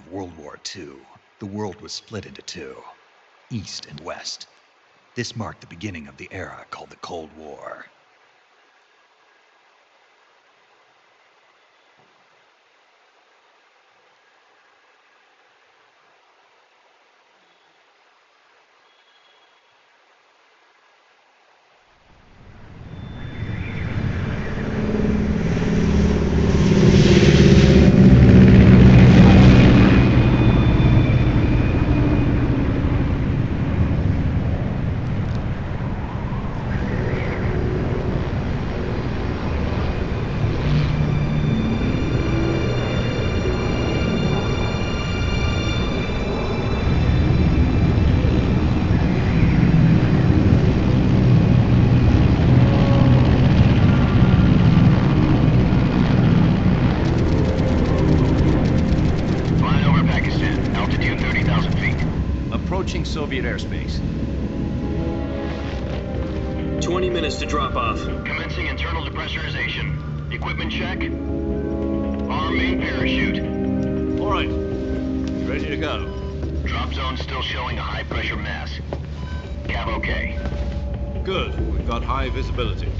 of World War II, the world was split into two, East and West. This marked the beginning of the era called the Cold War. Approaching Soviet airspace. 20 minutes to drop off. Commencing internal depressurization. Equipment check. Arm main parachute. All right. Ready to go. Drop zone still showing a high pressure mass. Cav okay. Good. We've got high visibility.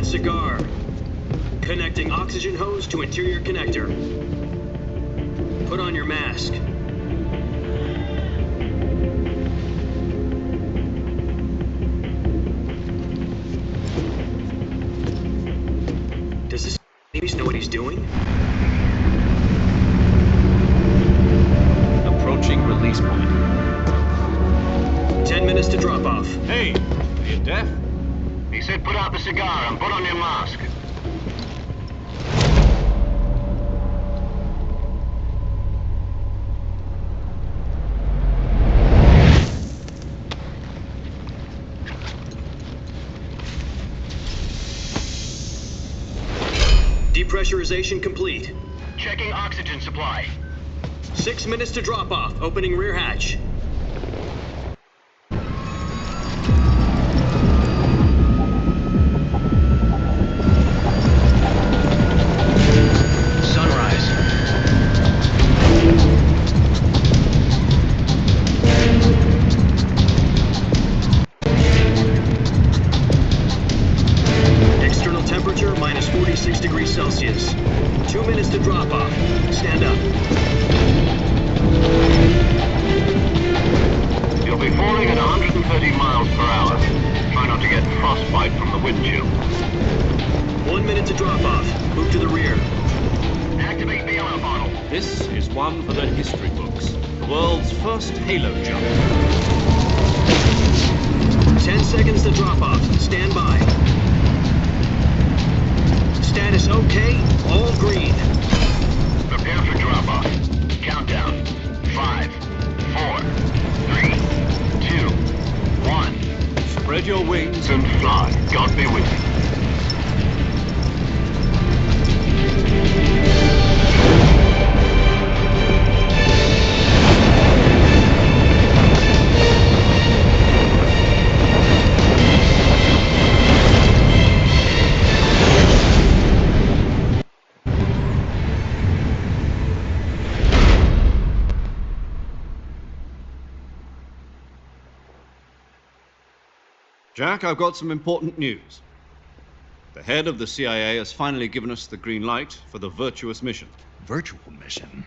Cigar. Connecting oxygen hose to interior connector. Put on your mask. Does this baby know what he's doing? Approaching release point. 10 minutes to drop off. Hey, are you deaf? He said put out the cigar and put on your mask. Depressurization complete. Checking oxygen supply. 6 minutes to drop off. Opening rear hatch. Temperature minus 46 degrees Celsius. 2 minutes to drop off. Stand up. You'll be falling at 130 miles per hour. Try not to get frostbite from the wind chill. 1 minute to drop off. Move to the rear. Activate the oil bottle. This is one for the history books. The world's first halo jump. 10 seconds to drop off. Stand by. Status okay, all green. Prepare for drop-off. Countdown. 5, 4, 3, 2, 1. Spread your wings And fly. God be with you. Jack, I've got some important news. The head of the CIA has finally given us the green light for the virtuous mission. Virtual mission?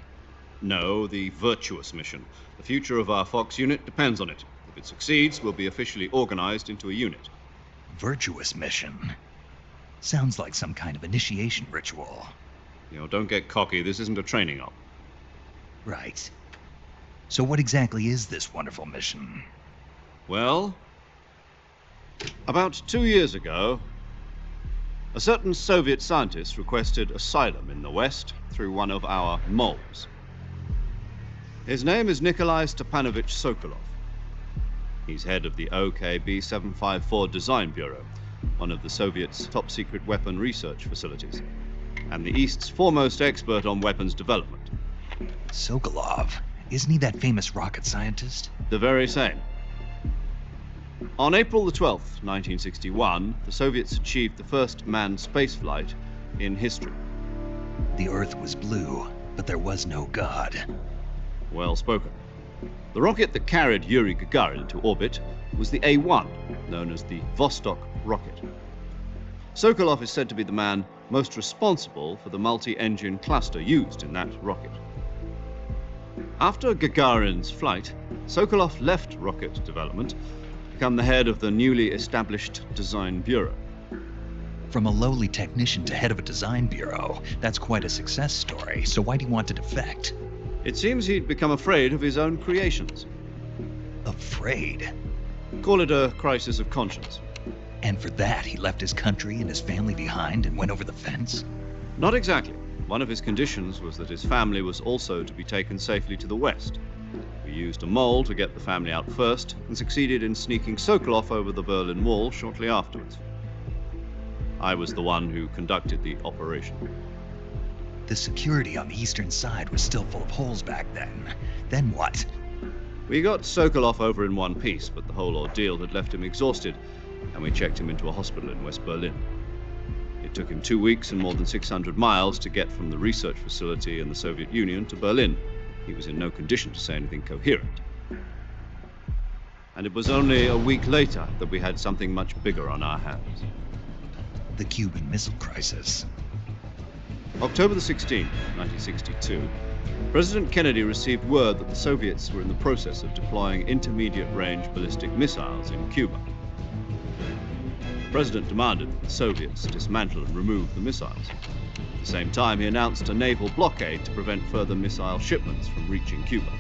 No, the virtuous mission. The future of our Fox unit depends on it. If it succeeds, we'll be officially organized into a unit. Virtuous mission? Sounds like some kind of initiation ritual. You know, don't get cocky. This isn't a training op. Right. So what exactly is this wonderful mission? Well, about 2 years ago, a certain Soviet scientist requested asylum in the West through one of our moles. His name is Nikolai Stepanovich Sokolov. He's head of the OKB 754 Design Bureau, one of the Soviets' top-secret weapon research facilities, and the East's foremost expert on weapons development. Sokolov? Isn't he that famous rocket scientist? The very same. On April the 12th, 1961, the Soviets achieved the first manned spaceflight in history. The Earth was blue, but there was no God. Well spoken. The rocket that carried Yuri Gagarin into orbit was the A-1, known as the Vostok rocket. Sokolov is said to be the man most responsible for the multi-engine cluster used in that rocket. After Gagarin's flight, Sokolov left rocket development to become the head of the newly established Design Bureau. From a lowly technician to head of a design bureau, that's quite a success story, so why'd he want to defect? It seems he'd become afraid of his own creations. Afraid? Call it a crisis of conscience. And for that, he left his country and his family behind and went over the fence? Not exactly. One of his conditions was that his family was also to be taken safely to the west. We used a mole to get the family out first and succeeded in sneaking Sokolov over the Berlin Wall shortly afterwards. I was the one who conducted the operation. The security on the eastern side was still full of holes back then. Then what? We got Sokolov over in one piece, but the whole ordeal had left him exhausted, and we checked him into a hospital in West Berlin. It took him 2 weeks and more than 600 miles to get from the research facility in the Soviet Union to Berlin. He was in no condition to say anything coherent. And it was only a week later that we had something much bigger on our hands. The Cuban Missile Crisis. October the 16th, 1962, President Kennedy received word that the Soviets were in the process of deploying intermediate-range ballistic missiles in Cuba. The President demanded that the Soviets dismantle and remove the missiles. At the same time, he announced a naval blockade to prevent further missile shipments from reaching Cuba.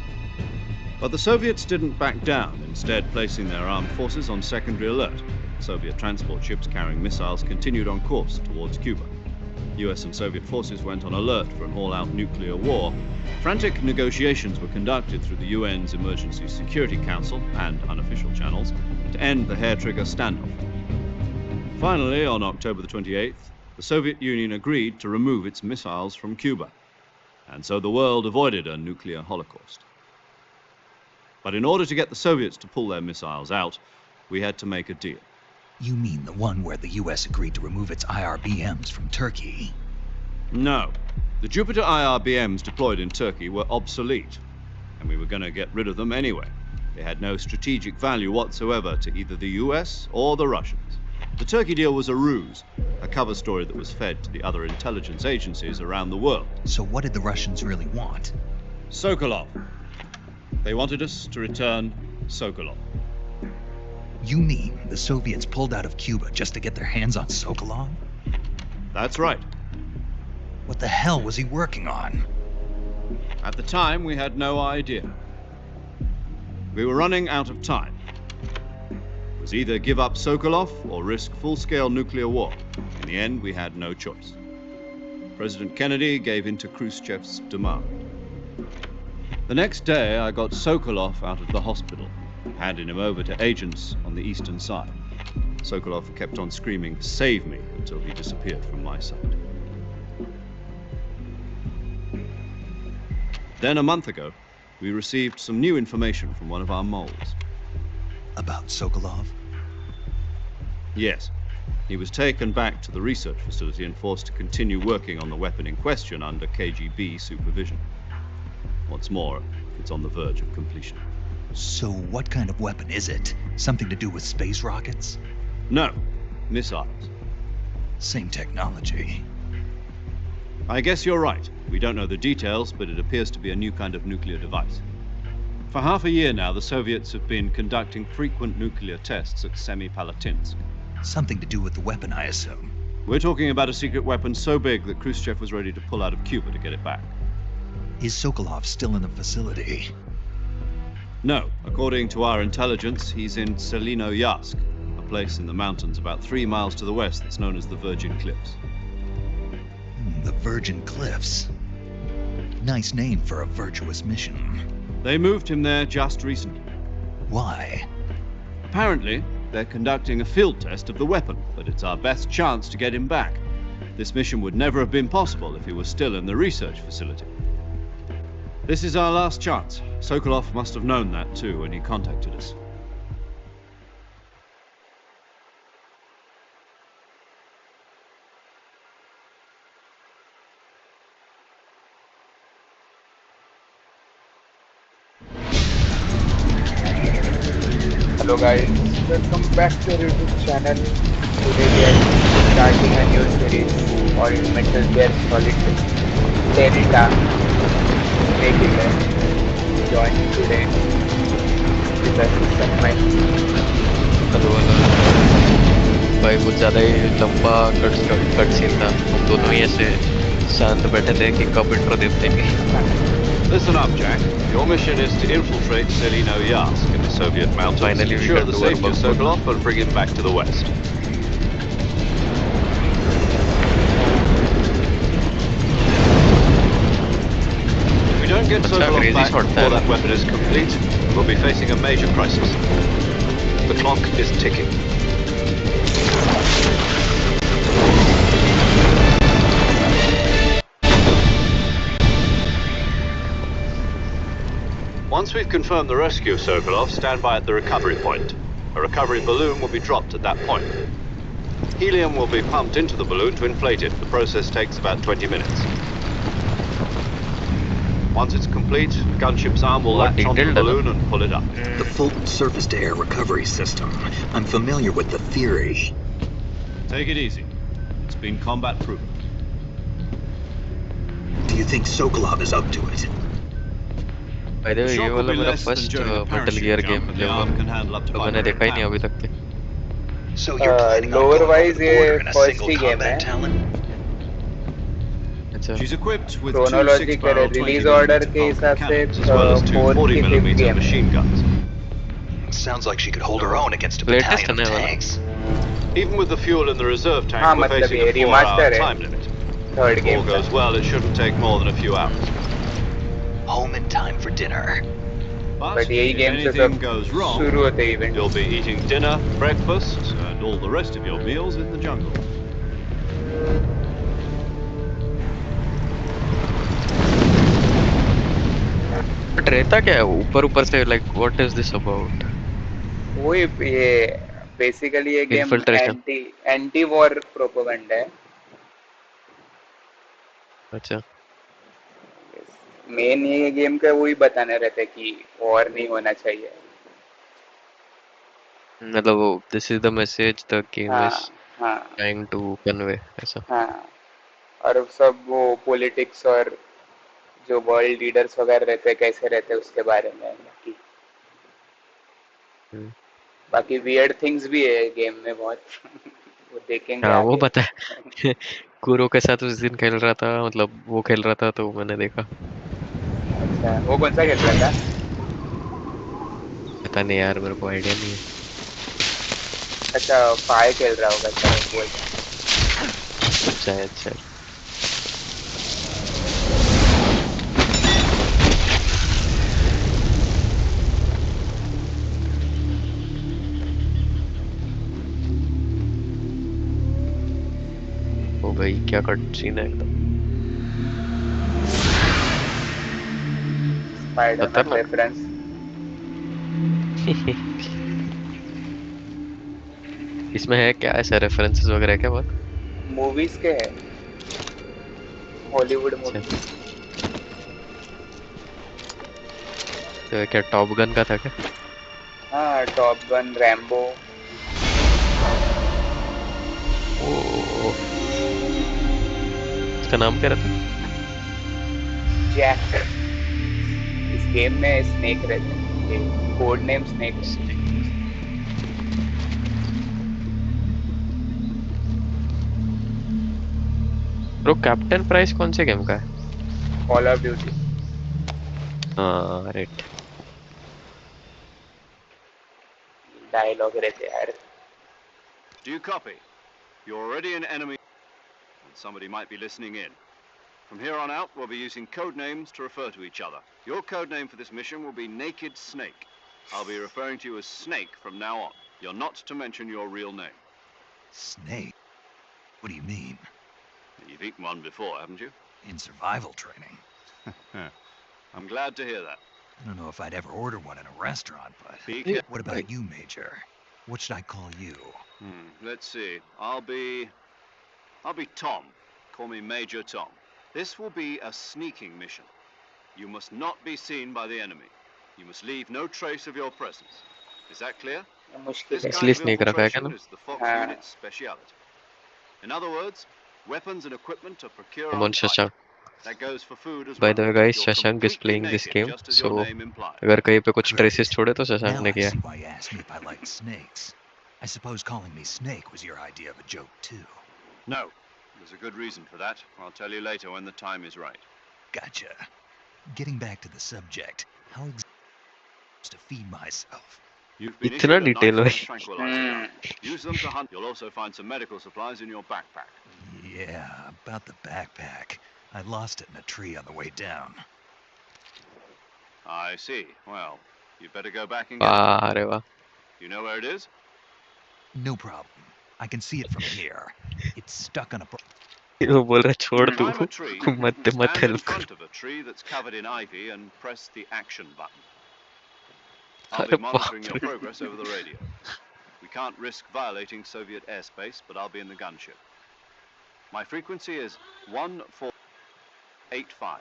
But the Soviets didn't back down, instead placing their armed forces on secondary alert. Soviet transport ships carrying missiles continued on course towards Cuba. US and Soviet forces went on alert for an all-out nuclear war. Frantic negotiations were conducted through the UN's Emergency Security Council and unofficial channels to end the hair-trigger standoff. Finally, on October the 28th, the Soviet Union agreed to remove its missiles from Cuba, and so the world avoided a nuclear holocaust. But in order to get the Soviets to pull their missiles out, we had to make a deal. You mean the one where the US agreed to remove its IRBMs from Turkey? No. The Jupiter IRBMs deployed in Turkey were obsolete, and we were going to get rid of them anyway. They had no strategic value whatsoever to either the US or the Russians. The Turkey deal was a ruse, a cover story that was fed to the other intelligence agencies around the world. So what did the Russians really want? Sokolov. They wanted us to return Sokolov. You mean the Soviets pulled out of Cuba just to get their hands on Sokolov? That's right. What the hell was he working on? At the time, we had no idea. We were running out of time. It was either give up Sokolov or risk full-scale nuclear war. In the end, we had no choice. President Kennedy gave in to Khrushchev's demand. The next day, I got Sokolov out of the hospital, handing him over to agents on the eastern side. Sokolov kept on screaming, "Save me," until he disappeared from my sight. Then a month ago, we received some new information from one of our moles. About Sokolov? Yes. He was taken back to the research facility and forced to continue working on the weapon in question under KGB supervision. What's more, it's on the verge of completion. So what kind of weapon is it? Something to do with space rockets? No, missiles. Same technology. I guess you're right. We don't know the details, but it appears to be a new kind of nuclear device. For half a year now, the Soviets have been conducting frequent nuclear tests at Semipalatinsk. Something to do with the weapon, I assume. We're talking about a secret weapon so big that Khrushchev was ready to pull out of Cuba to get it back. Is Sokolov still in the facility? No. According to our intelligence, he's in Selinoyarsk, a place in the mountains about 3 miles to the west that's known as the Virgin Cliffs. The Virgin Cliffs. Nice name for a virtuous mission. They moved him there just recently. Why? Apparently, they're conducting a field test of the weapon, but it's our best chance to get him back. This mission would never have been possible if he was still in the research facility. This is our last chance. Sokolov must have known that too when he contacted us. Hello guys, welcome back to our YouTube channel. Today we are starting a new series called Metal Gear Solid Delta Snake Eater. Joining today with us is Sanmay. Hello hello भाई कुछ ज़्यादा ही लंबा cut scene था। हम दोनों ही ऐसे शांत बैठे थे कि कब इंट्रो दे देंगे। Listen up, Jack. Your mission is to infiltrate Selino Yask in the Soviet mountains, Finally, we ensure can the do our safety of work. Sokolov and bring him back to the West. If we don't get Sokolov crazy back shot before there. that weapon is complete, we'll be facing a major crisis. The clock is ticking. Once we've confirmed the rescue of Sokolov, stand by at the recovery point. A recovery balloon will be dropped at that point. Helium will be pumped into the balloon to inflate it. The process takes about 20 minutes. Once it's complete, the gunship's arm will latch onto the balloon and pull it up. The Fulton surface-to-air recovery system. I'm familiar with the theory. Take it easy. It's been combat proven. Do you think Sokolov is up to it? By the way, ये वाला मेरा first metal gear game play हुआ तो मैंने देखा ही नहीं अभी तक के। So you're planning on Lore going over wise the border ये in a first single he game है. combat talent? अच्छा She's equipped with two Chronology के 6-barrel release 20mm order के Vulcan हिसाब से cannons, as well as two 4th की 5th 40mm game. machine guns. Sounds like she could hold her own against a Latest battalion of है वाला। tanks. Even with the fuel in the reserve tank, हाँ we're मतलब facing ये a 4-hour remaster है time limit. third If all game का. goes well, it shouldn't take more than a few hours. Home in time for dinner. But यही if game से anything सब goes wrong, शुरू होते event. you'll be eating dinner, breakfast, and all the rest of your meals in the jungle. But रहता क्या है ऊपर से like what is this about? वही ये basically ये game Infiltration. anti war propaganda है. अच्छा मेन ये गेम का वही बताने रहता है कि वॉर नहीं होना चाहिए. मतलब वो this is the message the game हाँ is हाँ trying to convey ऐसा। हाँ. और सब वो पॉलिटिक्स और जो वर्ल्ड लीडर्स वगैरह रहते हैं कैसे रहते हैं उसके बारे में. बाकी वियर्ड थिंग्स भी है गेम में बहुत. वो देखेंगे हाँ वो आगे. पता है। कुरो के साथ उस दिन खेल रहा था मतलब वो खेल रहा था तो मैंने देखा। अच्छा वो कौन सा खेल रहा था? पता नहीं यार मेरे को आइडिया नहीं है। अच्छा फायर खेल रहा होगा शायद बोल. शायद शायद ओ भाई क्या कट सीन है एकदम स्पाइडरमैन खतरनाक। रेफरेंस. इसमें है क्या ऐसा रेफरेंसेस वगैरह क्या बहुत? मूवीज के है, हॉलीवुड अच्छा मूवी. तो क्या टॉप गन का था क्या? हाँ टॉप गन, रैम्बो. ओ उसका नाम क्या रहता? जैक. इस गेम में स्नेक रहते हैं. ये कोड नेम स्नेक है. ब्रो कैप्टन प्राइस कौन से गेम का है? Call of duty. हाँ राइट। डायलॉग रहते हैं यार. Do you copy? You're already in enemy, and somebody might be listening in. From here on out, we'll be using code names to refer to each other. Your code name for this mission will be Naked Snake. I'll be referring to you as Snake from now on. You're not to mention your real name. Snake? What do you mean? You've eaten one before, haven't you? In survival training. I'm glad to hear that. I don't know if I'd ever order one in a restaurant, but Be Yeah, what about you, Major? What should I call you? Let's see. I'll be Tom. Call me Major Tom. This will be a sneaking mission. You must not be seen by the enemy. You must leave no trace of your presence. Is that clear? मुश्किल This है kind इसलिए of snake रखा है क्या infiltration ना? is the Fox हाँ unit's speciality. In other words, weapons and equipment are procured I'm on on sight. Shashank. That goes for food as By well. the way, guys, You're Shashank is completely playing this naked, game, just as your so name implies. अगर कहीं पे कुछ traces Great. छोड़े तो Shashank Now ने I किया see why you asked me if I liked snakes. I suppose calling me Snake was your idea of a joke, too. No, there's a good reason for that. I'll tell you later when the time is right. Gotcha. Getting back to the subject, how exactly to feed myself? You've been इतना issued a detail knife and भाई a tranquilizer gun. Use them to hunt. You'll also find some medical supplies in your backpack. Yeah, about the backpack. I lost it in a tree on the way down. I see. Well, you'd better go back and get it. वाह अरे वाह You know where it is? No problem. I can see it from here. It's stuck on a... वो बोल रहा छोड़ दू Climb a tree, मत मत stand in हेल्प कर front of a tree that's covered in ivy and press the action button. I'll अरे be monitoring बाप your रे progress over the radio. We can't risk violating Soviet airspace, but I'll be in the gunship. My frequency is 1485.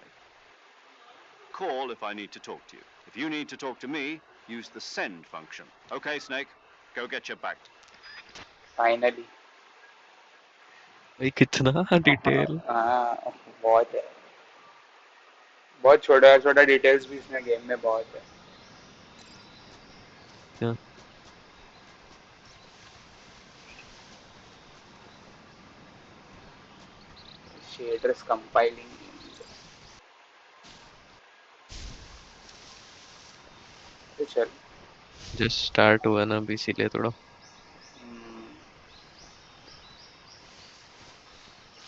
Call if I need to talk to you. If you need to talk to me, use the send function. Okay, Snake, go get your bag. Finally भाई कितना detail हाँ बहुत है बहुत छोटा छोटा details भी इसमें गेम में बहुत है क्या शेडर्स कंपाइलिंग तो चल जस्ट स्टार्ट हुआ ना अभी इसीलिए थोड़ा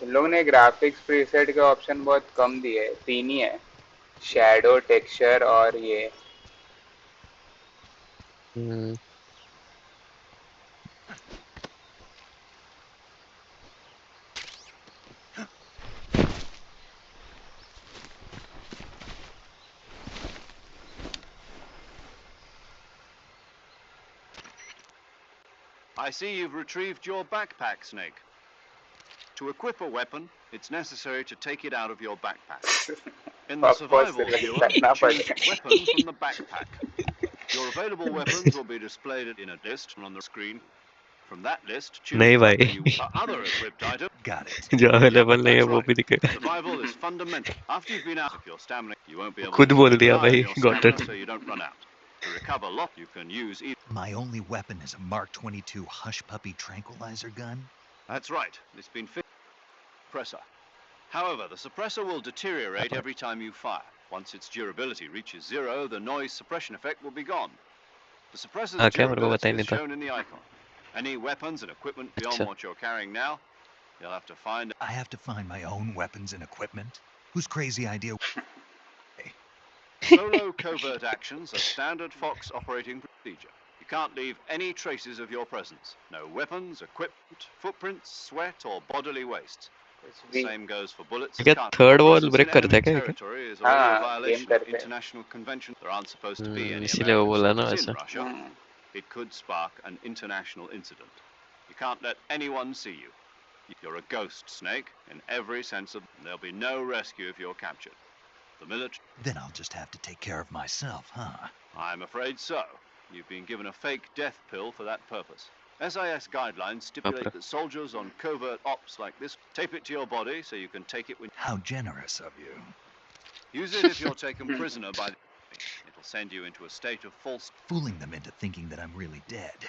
इन लोगों ने ग्राफिक्स प्रीसेट के ऑप्शन बहुत कम दिए हैं 3 ही है शैडो टेक्सचर और ये हम्म I see you've retrieved your backpack, Snake. To equip a weapon, it's necessary to take it out of your backpack. In the survival viewer, choose weapon from the backpack. Your available weapons will be displayed in a list on the screen. From that list, choose नहीं the weapon you भाई want. Other equipped items. Got it. जो available नहीं है That's वो right. भी दिखेगा Survival is fundamental. After you've been out of your stamina, you won't be able खुद to बोल keep an दिया eye on भाई your got stamina it so you don't run out. To recover lot, you can use either. My only weapon is a Mark 22 Hush Puppy tranquilizer gun? That's right. It's been fitted with a suppressor. However, the suppressor will deteriorate every time you fire. Once its durability reaches 0, the noise suppression effect will be gone. The suppressor's हाँ क्या मेरे को durability पता ही is नहीं था shown in the icon. Any weapons and equipment beyond अच्छा what you're carrying now, you'll have to find. I have to find my own weapons and equipment? Whose crazy idea? Solo covert actions are standard Fox operating procedure. You can't leave any traces of your presence. No weapons, equipment, footprints, sweat, or bodily waste. The same goes for bullets and क्या cartridges. Third Your wall presence break in करता enemy है क्या ये? territory is already a हाँ game violation of करते हैं international conventions. There aren't supposed to be any इसीलिए वो American बोला ना soldiers in वैसा Russia. It could spark an international incident. You can't let anyone see you. You're a ghost, Snake, in every sense of. There'll be no rescue if you're captured. The military. Then I'll just have to take care of myself, huh? I'm afraid so. You've been given a fake death pill for that purpose. SIS guidelines बाप रे stipulate that soldiers on covert ops like this tape it to your body so you can take it when. How generous of you. Use it if you're taken prisoner by the enemy. It'll send you into a state of false. Fooling them into thinking that I'm really dead.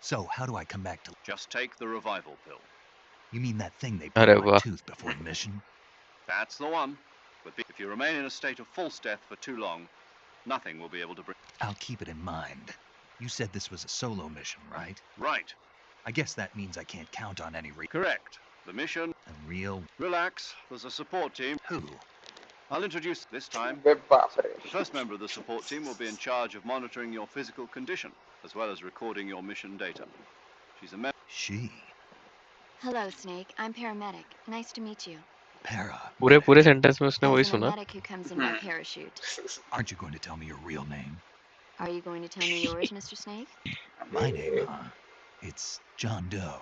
So, how do I come back to... Just take the revival pill. You mean that thing they put अरे in my वाह tooth before the mission? That's the one. But if you remain in a state of false death for too long, nothing will be able to bring. I'll keep it in mind. You said this was a solo mission, right? Right. I guess that means I can't count on any Correct. The mission. real... Relax. There's a support team. Who? I'll introduce this time. बे बाप रे The first member of the support team will be in charge of monitoring your physical condition, as well as recording your mission data. She's a member. She. Hello, Snake. I'm paramedic. Nice to meet you. Para. पूरे sentence में उसने वही As a सुना. medic who comes in by parachute. Aren't you going to tell me your real name? Are you going to tell me yours, Mr. Snake? My name, huh? It's John Doe.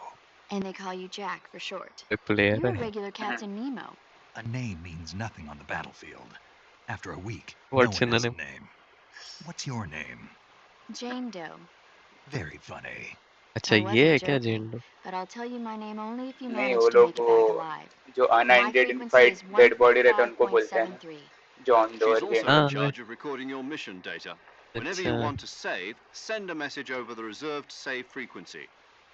And they call you Jack for short. एक player You're a है. regular Captain Nemo. A name means nothing on the battlefield. After a week, What's no in one the has a name? name. What's your name? Jane Doe. Very funny. अच्छा I ये wasn't है क्या joking, जेंडो? but I'll tell you my name only if you नहीं, वो manage to लोग make it वो back alive. जो My frequency unidentified is dead body रहता है उनको बोलते हैं 145.73. जॉन डो She's और also जेन in हाँ charge of recording your mission data. Whenever you अच्छा. want to save, send a message over the reserved save frequency,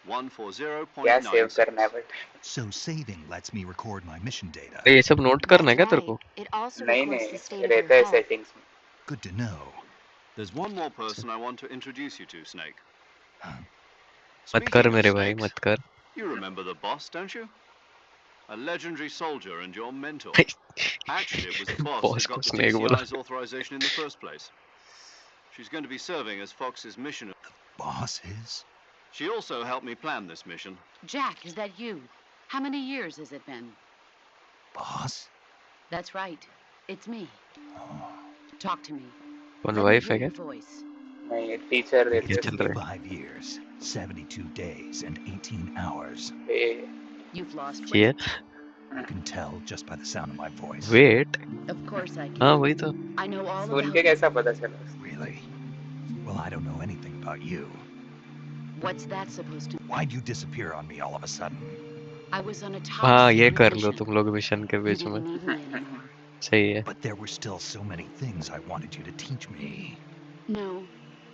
क्या save करना है 140.96. But So saving lets me record my mission data. ये सब note करना है That's क्या तेरे right. को? It also नहीं records नहीं the state of your रहता है health. सेटिंग्स में. Good to know. There's one more person I want to introduce you to, Snake. Huh? मत कर Speaking of मेरे भाई snakes, मत कर. you remember the boss, don't you? A legendary soldier and your mentor. Actually, it was the boss boss that को got the snake बोला. DCI's authorization in the first place. She's going to be serving as Fox's mission. Boss is? She also helped me plan this mission. Jack, is that you? How many years has it been? Boss? That's right. It's me. Oh. Talk to me. कौन Let me wife है hear क्या? your voice. नहीं teacher रहते It's क्या चल been रहा है? 5 years, 72 days, and 18 hours. हैं. You've lost ये weight. You can tell just by the sound of my voice. Wait. Of course I हाँ can. वही तो. I know all soon about के it. कैसा पता चला? Really? Well, I don't know anything about you. What's that supposed to? Why'd you disappear on me all of a sudden? I was on a top हाँ ये secret कर लो mission. तुम लोग mission के You बीच में. didn't need me anymore. सही है. But there were still so many things I wanted you to teach me. No.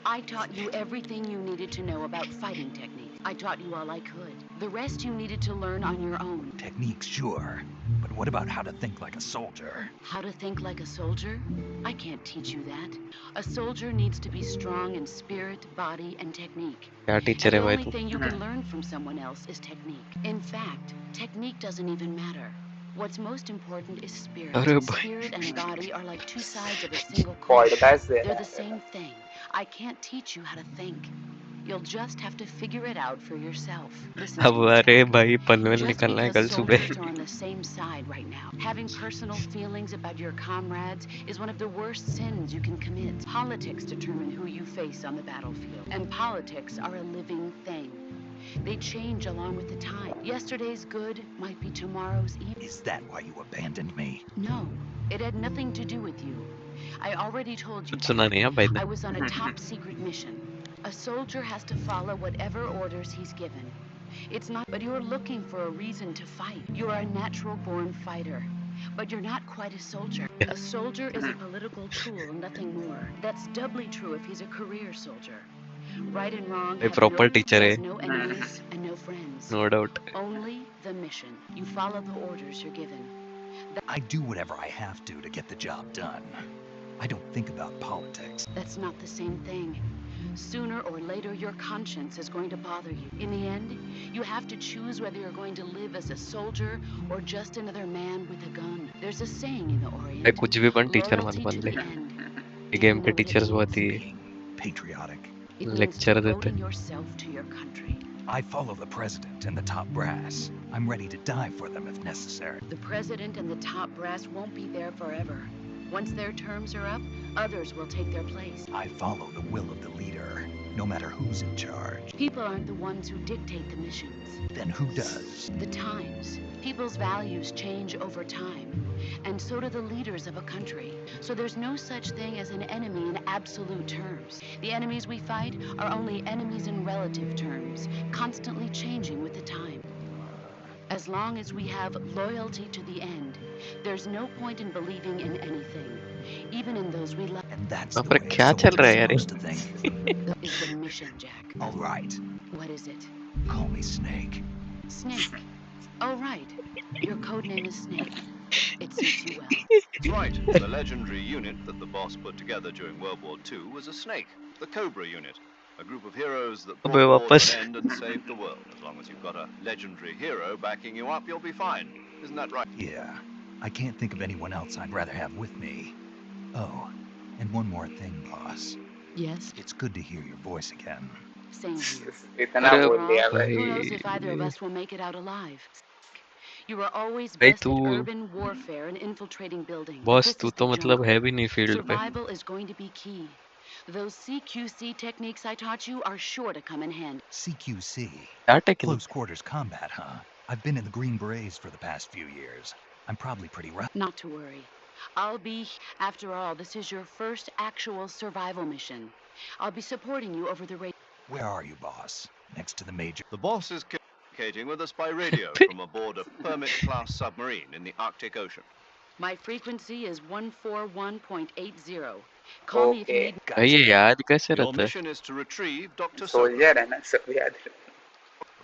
I taught you everything you needed to know about fighting techniques. I taught you all I could. The rest you needed to learn on your own. Techniques, sure. But what about how to think like a soldier? How to think like a soldier? I can't teach you that. A soldier needs to be strong in spirit, body, and technique. क्या And teacher the है भाई only तू? thing you can learn from someone else is technique. In fact, technique doesn't even matter. What's most important is spirit. अरे भाई. Spirit and body are like two sides of a single coin. Podcast they They're रहा the same thing. I can't teach you how to think. You'll just have to figure it out for yourself. Listen to अब me, अरे Jack. भाई Panvel Just निकलना है because कल सुबह. soldiers are on the same side right now, having personal feelings about your comrades is one of the worst sins you can commit. Politics determine who you face on the battlefield, and politics are a living thing. They change along with the time. Yesterday's good might be tomorrow's evil. Is that why you abandoned me? No, it had nothing to do with you. I already told you कुछ सुना that. नहीं है भाई ने. I was on a top secret mission. A soldier has to follow whatever orders he's given. It's not, but you're looking for a reason to fight. You are a natural born fighter. But you're not quite a soldier. A soldier is a political tool and nothing more. That's doubly true if he's a career soldier. Right and wrong भाई have proper no, teacher है. has no enemies and no friends. No doubt. Only the mission. You follow the orders you're given. I do whatever I have to get the job done. I don't think about politics. That's not the same thing. Sooner or later, your conscience is going to bother you. In the end, you have to choose whether you're going to live as a soldier or just another man with a gun. There's a saying in the भाई Orient, कुछ भी बन teacher मत loyalty बन to ले. the end. ये Do game you पे know what it teachers बहुत means? He Being patriotic. It means lecture देते. devoting yourself to your country. I follow the president and the top brass. I'm ready to die for them if necessary. The president and the top brass won't be there forever. Once their terms are up, others will take their place. I follow the will of the leader, no matter who's in charge. People aren't the ones who dictate the missions. Then who does? The times. People's values change over time, and so do the leaders of a country. So there's no such thing as an enemy in absolute terms. The enemies we fight are only enemies in relative terms, constantly changing with the time. As long as we have loyalty to the end, there's no point in believing in anything, even in those we love. And that's the पर way a क्या चल रहा soldier's है यार ये? supposed to think. That is the mission, Jack. All right, What is it? call me Snake. Snake. Oh, right. Your code name is Snake. It suits you well. That's right. The legendary unit that the boss put together during World War II was a snake, the Cobra unit. A group of heroes that brought अबे war to वापस. an end and saved the world. As long as you've got a legendary hero backing you up, you'll be fine. Isn't that right? Yeah, I can't think of anyone else I'd rather have with me. Oh, and one more thing, boss. Yes, It's good to hear your voice again. same here. इतना अरे बोल दिया Who भाई. knows if either of us will make it out alive? You are always भाई best तू at urban warfare and infiltrating buildings, but boss this तू is तो the मतलब jungle. है भी नहीं फील्ड पे। Survival is going to be key. Those CQC techniques I taught you are sure to come in handy. CQC. क्या technique? Close quarters combat, huh? I've been in the Green Berets for the past few years. I'm probably pretty rough. Not to worry. I'll be. After all, this is your first actual survival mission. I'll be supporting you over the radio. Where are you, boss? Next to the major. The boss is communicating with us by radio from aboard a Permit-class submarine in the Arctic Ocean. My frequency is 141.80. Call me if you okay need. भाई ये याद कैसे Your रहता है? mission is to retrieve Dr. Sokolov. Soldier है ना, सब याद है।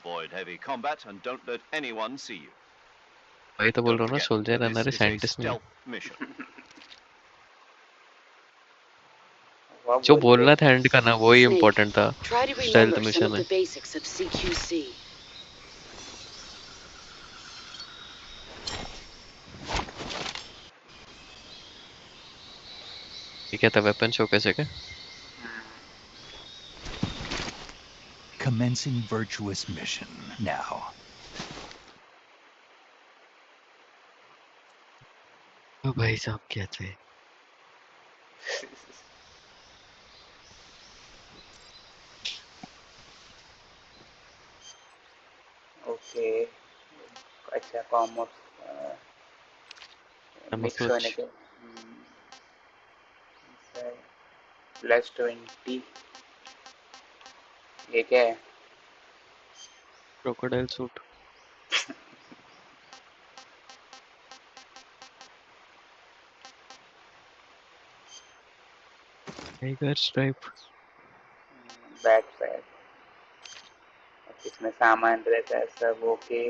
Avoid heavy combat and don't let anyone see you. भाई तो बोल Don't रहा हूँ ना, forget, सोल्जर this रहना रे, is a साइंटिस्ट नहीं। stealth mission. वह जो बोलते बोलना था एंड का ना, वही Snake, इम्पोर्टेंट था। try to stealth remember some mission of है। the basics of CQC. ये क्या था, वेपन शो कैसे क्या? Commencing virtuous mission now. ओ भाई साहब क्या थे? ओके अच्छा कॉमर्स मिक्स होने के +20 ये क्या है? Crocodile suit. Tiger stripe. Back side इसमें सामान रहता है सब। ओके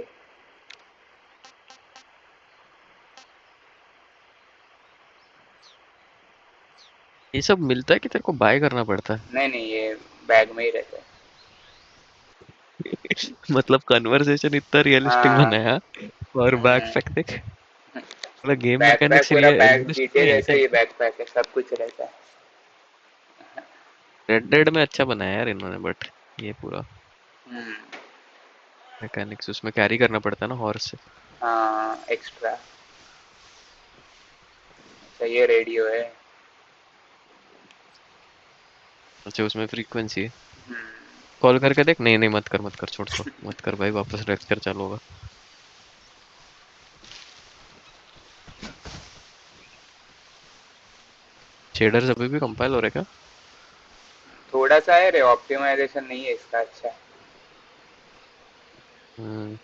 ये सब मिलता है कि तेरे को बाय करना पड़ता है? नहीं नहीं ये बैग में ही रहता है। मतलब कन्वर्सेशन इतना रियलिस्टिक हाँ बनाया और बैकपैक देख, मतलब गेम बैकपैक मैकेनिक्स पूरा बैग रियलिस्टिक जीते नहीं है जैसा क्या? ये बैकपैक है, सब कुछ रहता है। रेड डेड में अच्छा बनाया यार इन्होंने, बट ये पूरा हम्म, मैकेनिक्स उसमें कैरी करना पड़ता है ना हॉर्स से। हाँ एक्स्ट्रा। अच्छा ये रेडियो है। अच्छा उसमें फ्रीक्वेंसी है, हम्म, कॉल करके देख। नहीं नहीं मत कर मत कर, छोड़ छोड़ मत कर भाई, वापस लेक्चर चालू होगा। शेडर्स अभी भी कंपाइल हो रहे क्या? थोड़ा सा है रे, ऑप्टिमाइजेशन नहीं है इसका अच्छा। हम्म।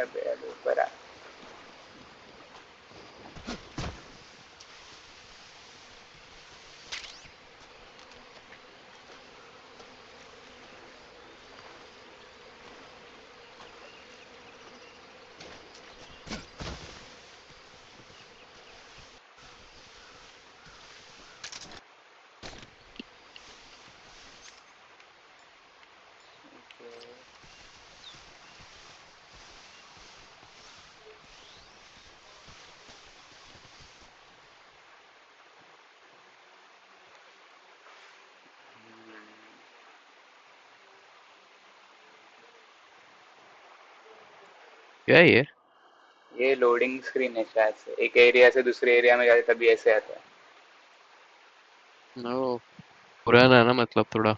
अबे अबे ऊपर आ। क्या है ये लोडिंग स्क्रीन है शायद से, एक एरिया से दूसरे एरिया में जाते तभी ऐसे आता है। ओ, पुराना है ना मतलब थोड़ा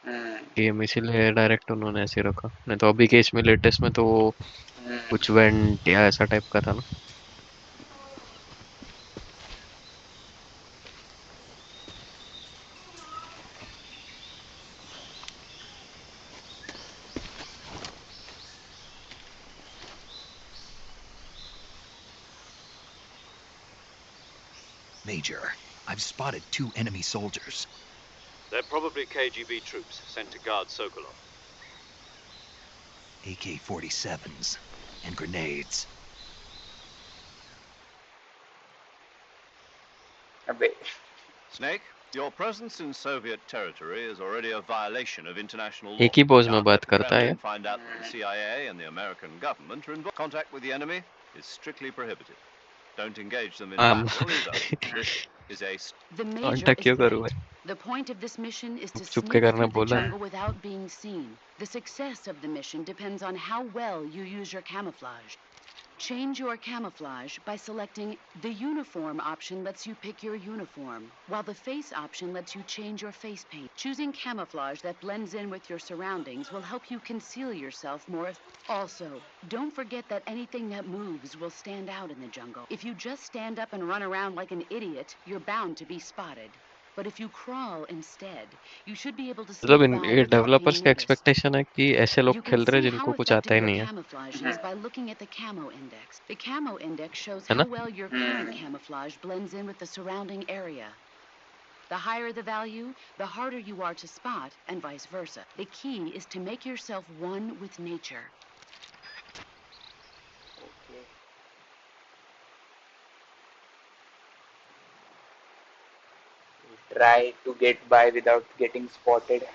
हम्म, गेम, इसीलिए डायरेक्ट उन्होंने ऐसे रखा। नहीं तो अभी के इसमें लेटेस्ट में तो वो हम्म, कुछ वेंट या ऐसा टाइप का था ना। Major, I've spotted 2 enemy soldiers. They're probably KGB troops sent to guard Sokolov. AK-47s and grenades. अबे Snake, your presence in Soviet territory is already a violation of international law. एक ही pose में Can't बात let the करता है। Kremlin find out that the CIA and the American government are involved. Contact with the enemy is strictly prohibited. Don't engage them in I'm battle either. This is a The major contact is क्यों करूँ flight. मैं? The point of this mission is to चुप के sneak करना through the बोला है. jungle without being seen. The success of the mission depends on how well you use your camouflage. Change your camouflage by selecting the uniform option lets you pick your uniform, while the face option lets you change your face paint. Choosing camouflage that blends in with your surroundings will help you conceal yourself more. Also, don't forget that anything that moves will stand out in the jungle. If you just stand up and run around like an idiot, you're bound to be spotted. But if you crawl instead, you should be able to मतलब sneak by ये without developers being का noticed. Expectation है कि ऐसे लोग You can खेल रहे see हैं how जिनको कुछ आता effective ही your नहीं है, camouflage is by looking at the camo index. The camo index shows है how ना? well your current camouflage blends in with the surrounding area. The higher the value, the harder you are to spot, and vice versa. The key is to make yourself one with nature. Okay. Try to get by without getting spotted.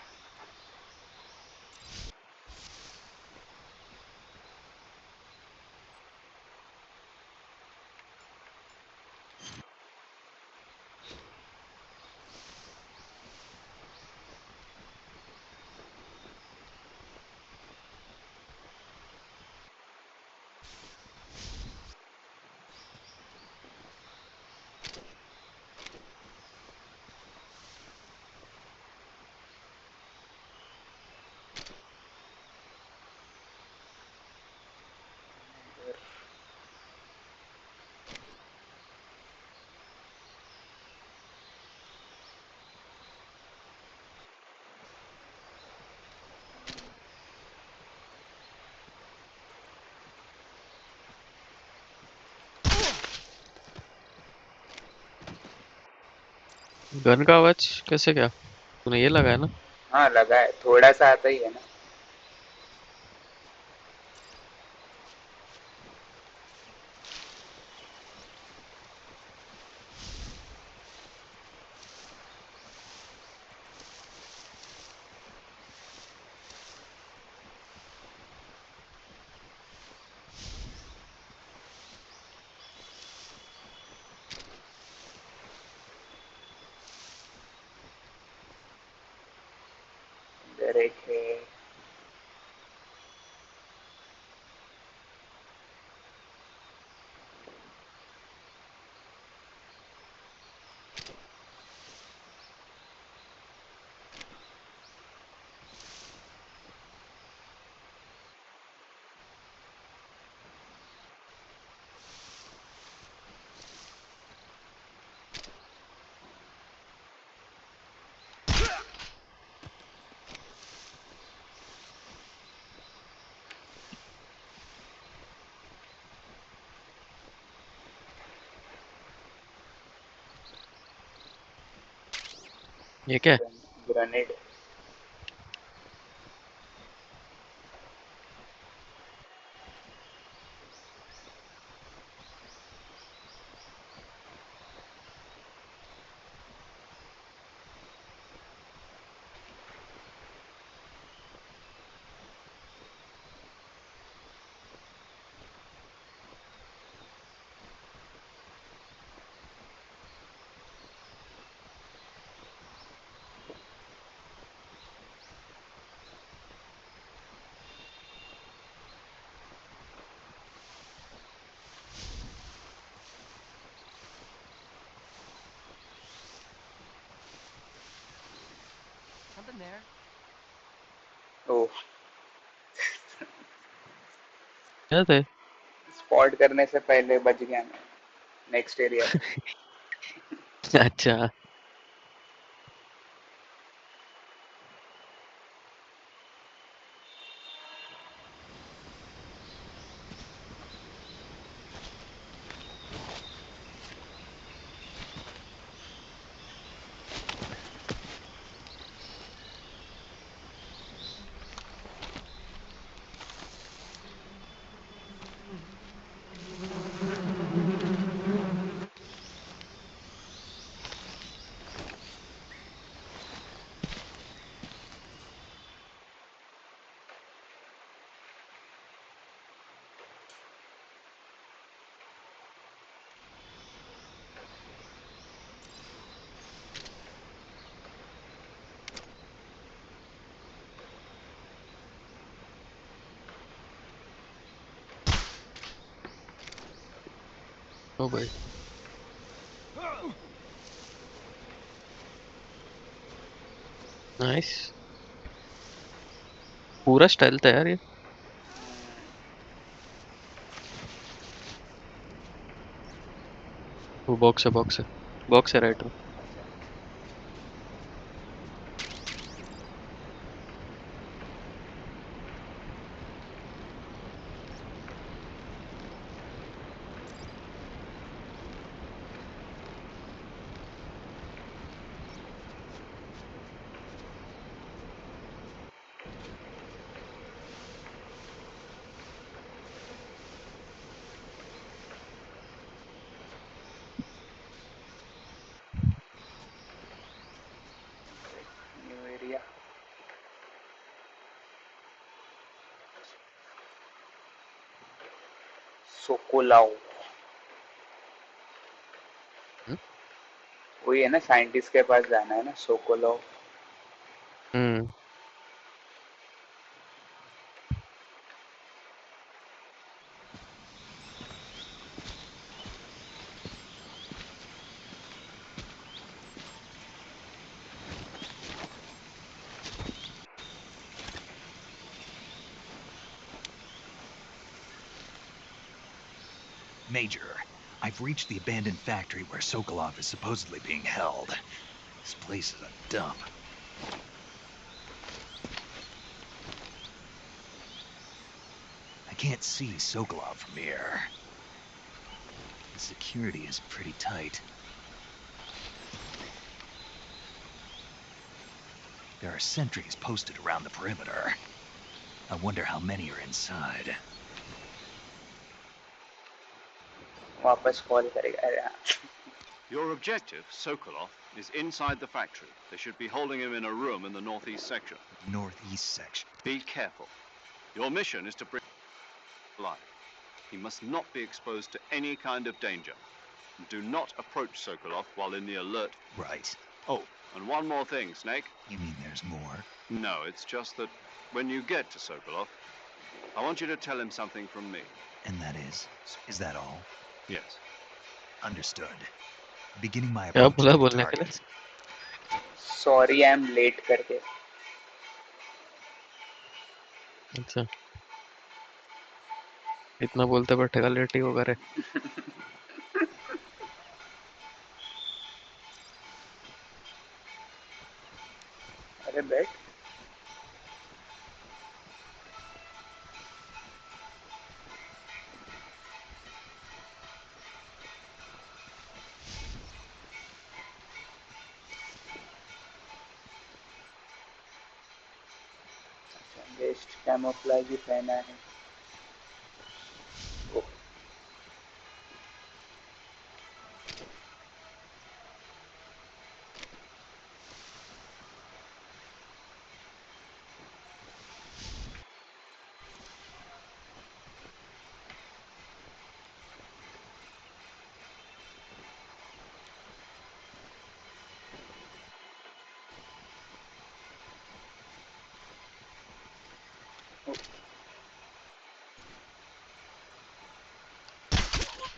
Gun का आवाज कैसे क्या? तूने ये लगाया ना? हाँ लगा है, थोड़ा सा आता ही है ना. इधर एक है. ये क्या है? ग्रेनेड. ओह, क्या थे? स्पॉट करने से पहले बच गया मैं नेक्स्ट एरिया में. अच्छा. ओ भाई नाइस, पूरा स्टाइल था यार ये। वो बॉक्स है, बॉक्स है, बॉक्स है राइट में। New area. सोकोलाओ, वही है ना, साइंटिस्ट के पास जाना है ना, सोकोलाओ। हम्म। Major, I've reached the abandoned factory where Sokolov is supposedly being held. This place is a dump. I can't see Sokolov from here. The security is pretty tight. There are sentries posted around the perimeter. I wonder how many are inside. वापस call करेगा। अरे हाँ। Your objective, Sokolov, is inside the factory. They should be holding him in a room in the northeast section. Northeast section. Be careful. Your mission is to bring him alive. He must not be exposed to any kind of danger. Do not approach Sokolov while in the alert. Right. Oh, and one more thing, Snake. You mean there's more? No, it's just that when you get to Sokolov, I want you to tell him something from me. And that is? Is that all? Yes. Understood. Beginning my क्या approach बोला to the बोलने के लिए? target. Sorry I am late करके। अच्छा, इतना बोलते बैठेगा, लेट ही होगा रे। अरे बैठ। वेस्ट कैमोफ्लेज ही पहना है। ओह,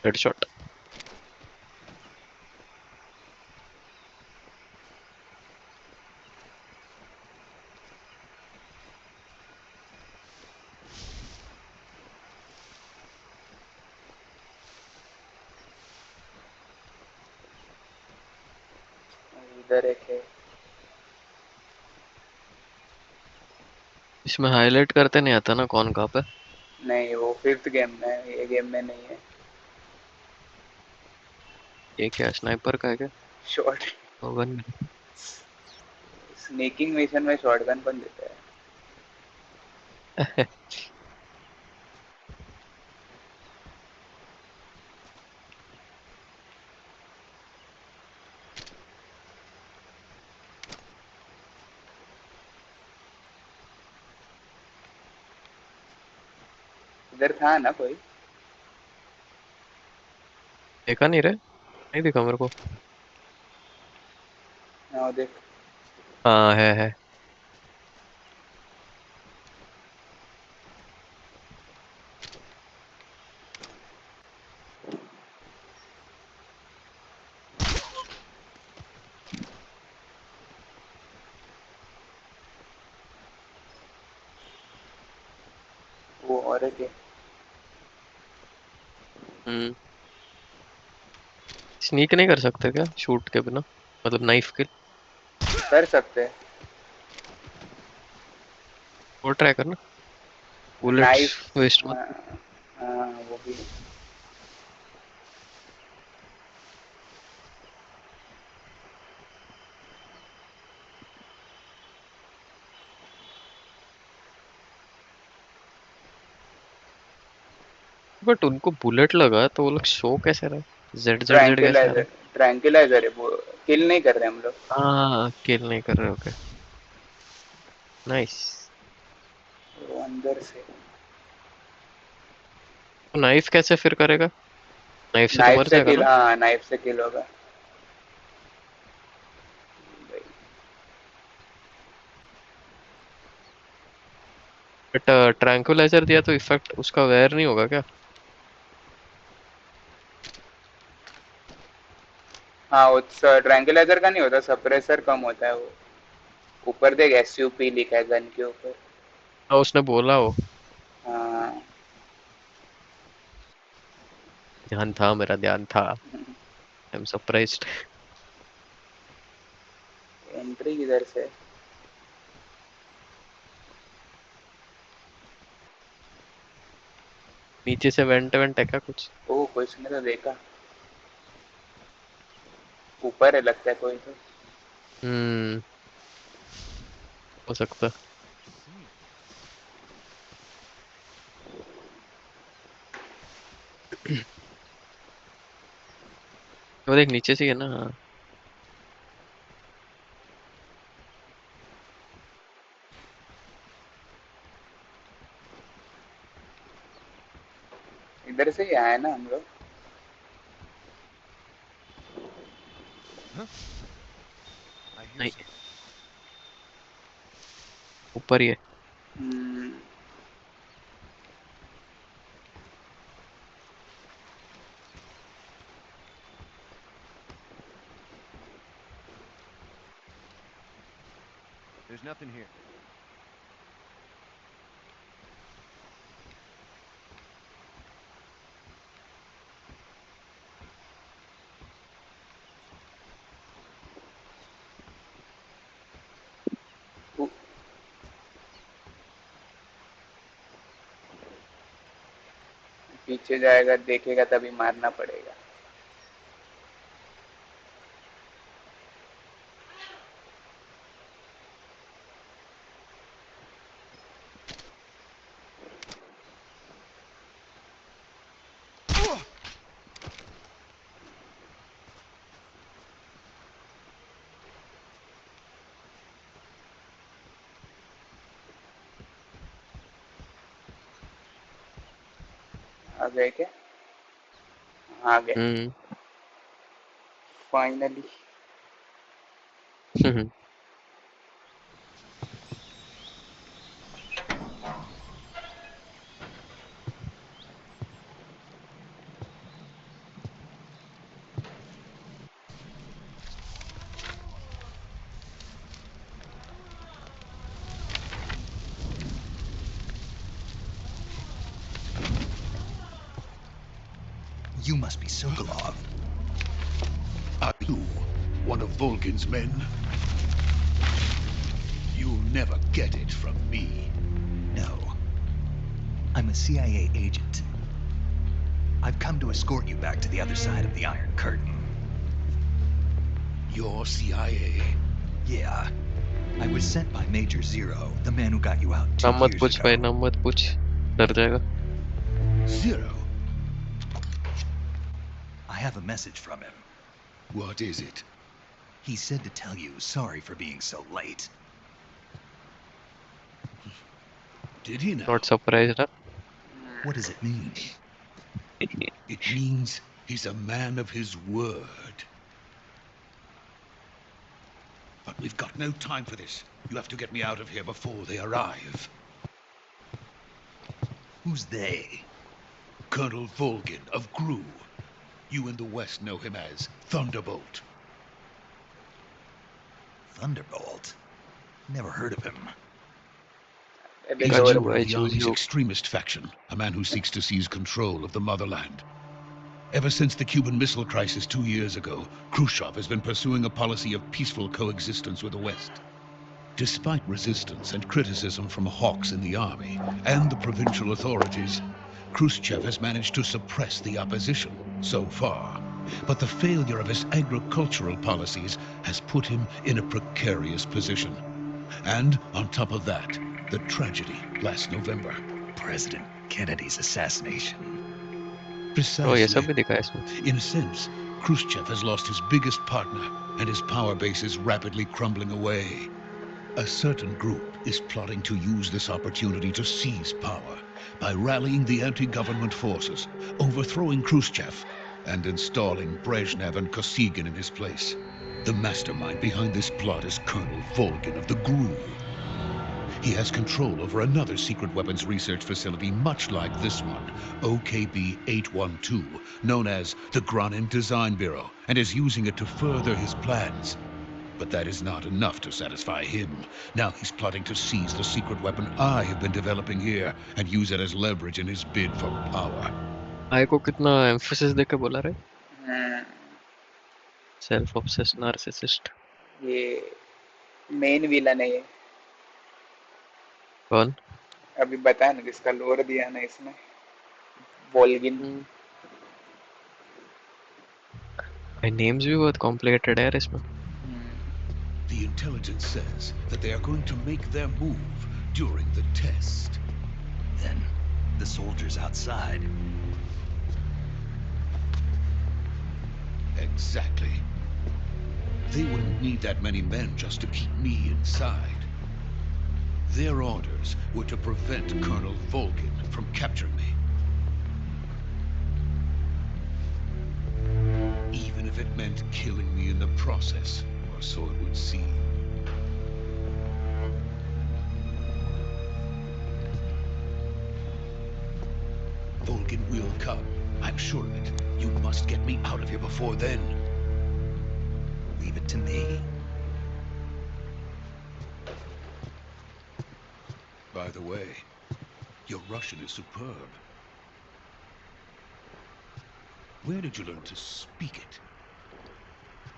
हेडशॉट। इधर एक है। इसमें हाईलाइट करते नहीं आता ना कौन कहाँ पे? नहीं, वो फिफ्थ गेम में है, ये गेम में नहीं है। ये क्या स्नाइपर का है क्या? Short gun. स्नेकिंग मिशन में शॉटगन बन देता है। इधर था ना कोई? देखा नहीं रे, नहीं दिखा मेरे को। हाँ देख। हाँ है। वो औरत है। स्नीक नहीं कर सकते क्या शूट के बिना, मतलब नाइफ के? कर सकते हैं। वो ट्राई करना, बुलेट्स नाइफ। वेस्ट मत। हाँ, हाँ, वो भी। बट उनको बुलेट लगा तो वो लोग शो कैसे रहे, जेड जेड जेड कैसे आ ट्रैंकुलाइजर, रहे? ट्रैंकुलाइजर है वो। किल नहीं कर रहे हम लोग। हाँ किल नहीं कर रहे, ओके नाइस। वो अंदर से। तो नाइफ कैसे फिर करेगा, नाइफ से तो नाइफ मर से जाएगा किल, ना? हाँ नाइफ से किल होगा। बट ट्रैंकुलाइजर दिया तो इफेक्ट उसका वेयर नहीं होगा क्या? हाँ, वो ट्रैंकुलाइजर का नहीं होता, सप्रेसर कम होता है वो। ऊपर देख SUP लिखा है गन के ऊपर। हाँ उसने बोला वो, हाँ। ध्यान था, मेरा ध्यान था। I am surprised. एंट्री किधर से? नीचे से वेंट वेंट है क्या कुछ? ओ, कुछ ने तो देखा। ऊपर है लगता है कोई तो। हम्म, हो सकता। वो देख नीचे से ही है ना, हाँ। इधर से ही आए ना हम लोग। नहीं, ऊपर ही है। हम्म, There's nothing here. उ- पीछे जाएगा देखेगा तभी मारना पड़ेगा। आ गए क्या? आ गए हम्म। Finally. You must be Sokolov. Are you one of Volgin's men? You'll never get it from me. No. I'm a CIA agent. I've come to escort you back to the other side of the Iron Curtain. You're CIA? Yeah. I was sent by Major Zero, the man who got you out 2 नाम मत years पूछ भाई, ago. नाम मत पूछ, डर जाएगा। Zero? I have a message from him. What is it? He said to tell you sorry for being so late. Did he now? Not surprised ना? What does it mean? It means he's a man of his word. But we've got no time for this. You have to get me out of here before they arrive. Who's they? Colonel Volgin of Gru. You in the West know him as Thunderbolt. Thunderbolt? Never heard of him. A He's bit a got you. member over. of I the choose Army's you. extremist faction, a man who seeks to seize control of the motherland. Ever since the Cuban Missile Crisis 2 years ago, Khrushchev has been pursuing a policy of peaceful coexistence with the West. Despite resistance and criticism from hawks in the army and the provincial authorities, Khrushchev has managed to suppress the opposition so far. But the failure of his agricultural policies has put him in a precarious position. And on top of that, the tragedy last November. President Kennedy's assassination. Oh, ये सब Precisely. भी दिखा है इसमें. In a sense, Khrushchev has lost his biggest partner, and his power base is rapidly crumbling away. A certain group is plotting to use this opportunity to seize power by rallying the anti-government forces, overthrowing Khrushchev, and installing Brezhnev and Kosygin in his place. The mastermind behind this plot is Colonel Volgin of the GRU. He has control over another secret weapons research facility much like this one, OKB 812, known as the Granin Design Bureau, and is using it to further his plans. But that is not enough to satisfy him. Now he's plotting to seize the secret weapon I have been developing here and use it as leverage in his bid for power. आई को कितना emphasis देके बोला रे. हम्म, Self obsessed narcissist. ये main villain है ये. कौन? अभी बताया ना जिसका लोर दिया ना इसमें, वोल्गिन. भाई names भी बहुत complicated है यार इसमें. The intelligence says that they are going to make their move during the test. Then, the soldiers outside. Exactly. They wouldn't need that many men just to keep me inside. Their orders were to prevent Colonel Volgin from capturing me. Even if it meant killing me in the process, or so it would seem. Volgin will come. I'm sure of it. You must get me out of here before then. Leave it to me. By the way, your Russian is superb. Where did you learn to speak it?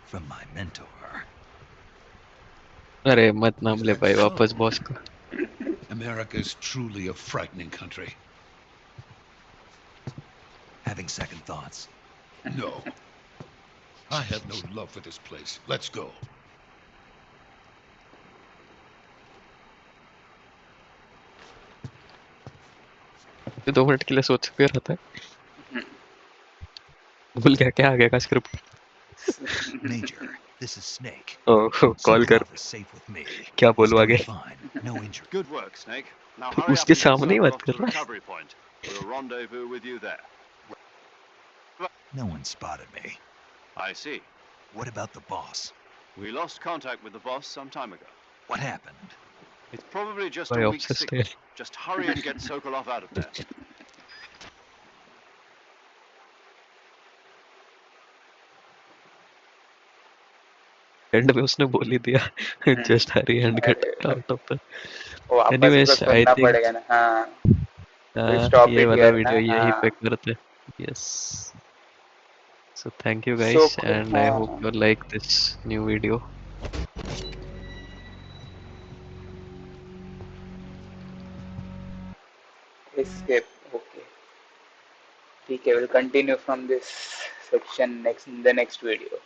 From my mentor. अरे मत नाम Is ले that भाई so? वापस boss को. America is truly a frightening country. Having second thoughts. No. I have no love for this place. Let's go. तो 2 minute के लिए सोच सकते रहता है. भूल गया क्या आगे का script. Major, this is Snake. Oh call कर. Sokolov is safe with me. क्या He's बोलूं doing आगे. fine. No injury. Good work, Snake. Now hurry up उसके and get सामने ही Sokolov बात to कर the रहा है. recovery point. We'll rendezvous with you there. No one spotted me. I see. What about the boss? We lost contact with the boss some time ago. What happened? It's probably just भाई a weak obsessed signal. है. Just hurry and get Sokolov out of there. And में उसने बोल ही दिया. Just Hari and get out of the. वापस उसको anyways I सुनना think पड़ेगा ना. हाँ, स्टॉप ये इट वाला हियर ना. वीडियो यहीं पे हाँ. करते हैं. Yes. So thank you So guys, and I hope you like this new video. escape. Okay. ठीक है. We'll continue from this section next in the next video.